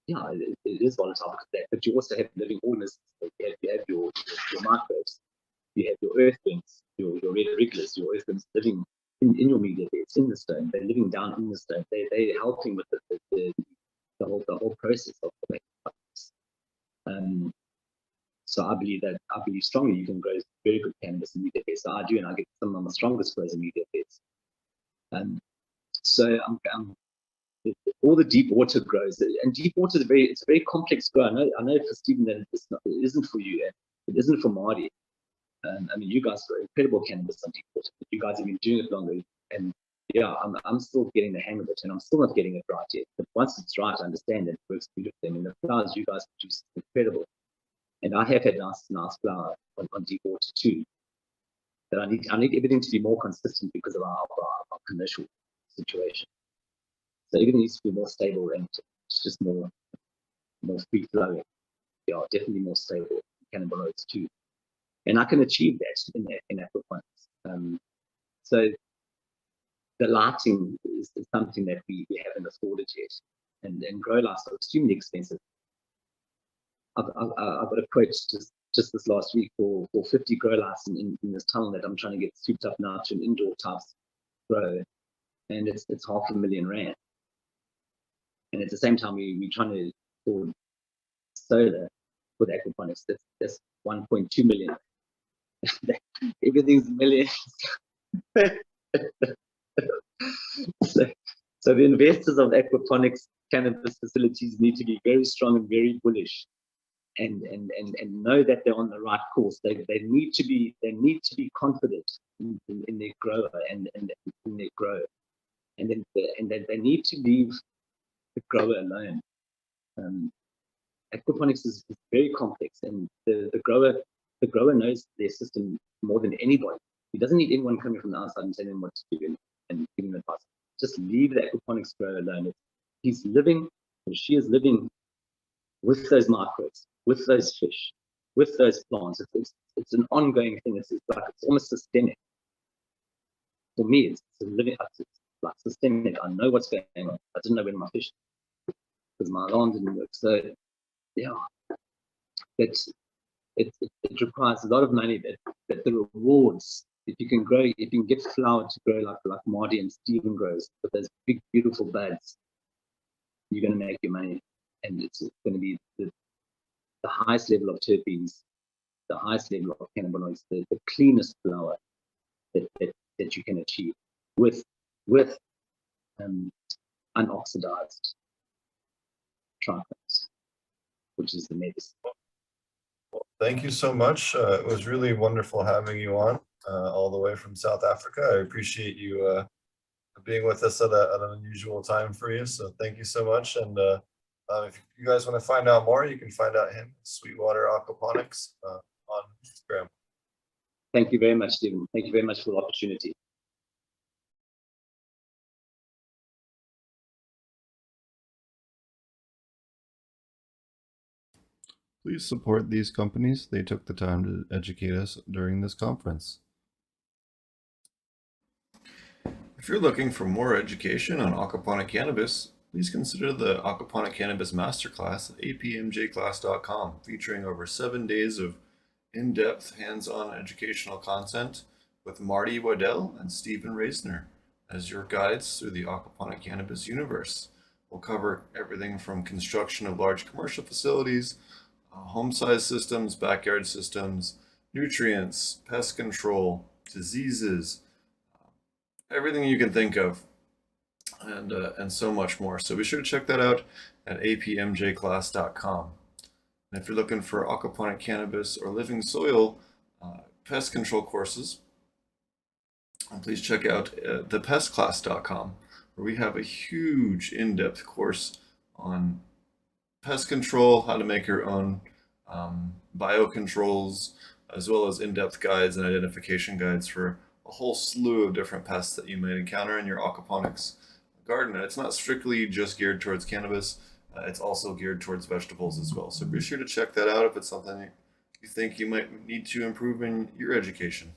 Yeah, it is volatile because of that, but you also have living organisms. You have your microbes, you have your earthworms, your red regulars, your earthworms living in your media beds, in the stone. They're living down in the stone. They're helping with the whole process of the aquaponics. So I believe strongly you can grow very good cannabis in media beds. So I do, and I get some of my strongest grows in media beds. So all the deep water grows, and deep water is it's a very complex grow. I know for Stephen that it isn't for you, and it isn't for Marty. I mean, you guys grow incredible cannabis on deep water, but you guys have been doing it longer, and yeah, I'm still getting the hang of it, and I'm still not getting it right yet. But once it's right, I understand it works beautifully. I mean, the flowers you guys produce is incredible, and I have had nice flower on deep water too. But I need everything to be more consistent because of our commercial situation. So everything needs to be more stable, and it's just more free flowing. Yeah, definitely more stable cannabinoids too, and I can achieve that in aquaponics. So the lighting is something that we haven't afforded yet, and grow lights are extremely expensive. I've got a quote just this last week for 50 grow lights in this tunnel that I'm trying to get souped up now to an indoor type grow, and it's $500,000 rand. And at the same time, we're trying to afford solar with aquaponics. That's 1.2 million. Everything's millions. So the investors of aquaponics cannabis facilities need to be very strong and very bullish, and know that they're on the right course. They need to be confident in their grower and in their grow, and then they need to leave the grower alone. Aquaponics is very complex, and the grower knows their system more than anybody. He doesn't need anyone coming from the outside and telling him what to do and giving him advice. Just leave the aquaponics grower alone. He's living, or she is living, with those microbes, with those fish, with those plants. It's an ongoing thing. It's almost systemic. For me, it's like systemic. I know what's going on. I didn't know when my fish, because my alarm didn't work. So yeah, it requires a lot of money. That the rewards, if you can get flower to grow like Marty and Stephen grows with those big beautiful buds, you're going to make your money, and it's going to be the highest level of terpenes, the highest level of cannabinoids, the cleanest flower that you can achieve with unoxidized trichomes, which is the medicine. Well, thank you so much. It was really wonderful having you on all the way from South Africa. I appreciate you being with us at an unusual time for you. So thank you so much. And if you guys want to find out more, you can find out him, Sweetwater Aquaponics, on Instagram. Thank you very much, Stephen. Thank you very much for the opportunity. Please support these companies. They took the time to educate us during this conference. If you're looking for more education on aquaponic cannabis, please consider the Aquaponic Cannabis Masterclass at apmjclass.com, featuring over 7 days of in-depth, hands-on educational content with Marty Waddell and Stephen Reisner as your guides through the aquaponic cannabis universe. We'll cover everything from construction of large commercial facilities, home-sized systems, backyard systems, nutrients, pest control, diseases, everything you can think of, and so much more. So be sure to check that out at apmjclass.com. And if you're looking for aquaponic cannabis or living soil pest control courses, please check out thepestclass.com, where we have a huge in-depth course on pest control, how to make your own biocontrols, as well as in-depth guides and identification guides for a whole slew of different pests that you might encounter in your aquaponics garden. And it's not strictly just geared towards cannabis, it's also geared towards vegetables as well. So be sure to check that out if it's something you think you might need to improve in your education.